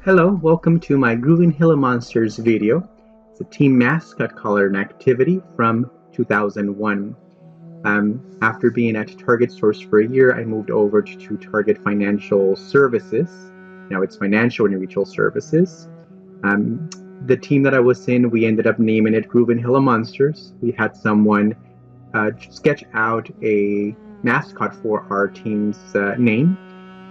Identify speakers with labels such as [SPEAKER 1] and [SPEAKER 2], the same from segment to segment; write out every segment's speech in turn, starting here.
[SPEAKER 1] Hello, welcome to my Groovin Gila Monsters video. It's a team mascot color and activity from 2001. After being at Target Source for a year, I moved over to Target Financial Services. Now it's Financial and Retail Services. The team that I was in, we ended up naming it Groovin Gila Monsters. We had someone sketch out a mascot for our team's name.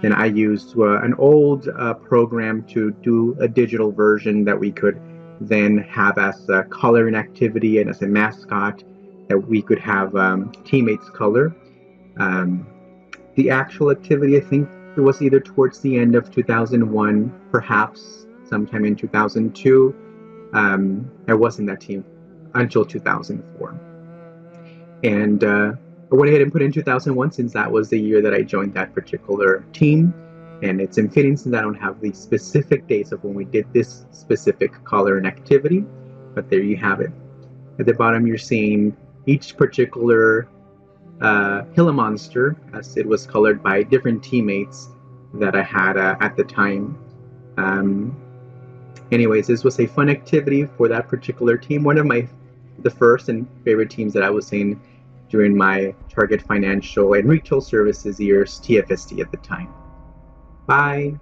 [SPEAKER 1] Then I used an old program to do a digital version that we could then have as a color and activity and as a mascot that we could have teammates color. The actual activity, I think it was either towards the end of 2001, perhaps sometime in 2002. I was in that team until 2004. And I went ahead and put in 2001 since that was the year that I joined that particular team. And it's fitting since I don't have the specific dates of when we did this specific color and activity. But there you have it. At the bottom, you're seeing each particular Gila monster as it was colored by different teammates that I had at the time. Anyways, this was a fun activity for that particular team. One of the first and favorite teams that I was in during my Target Financial and Retail Services years, TFST at the time. Bye.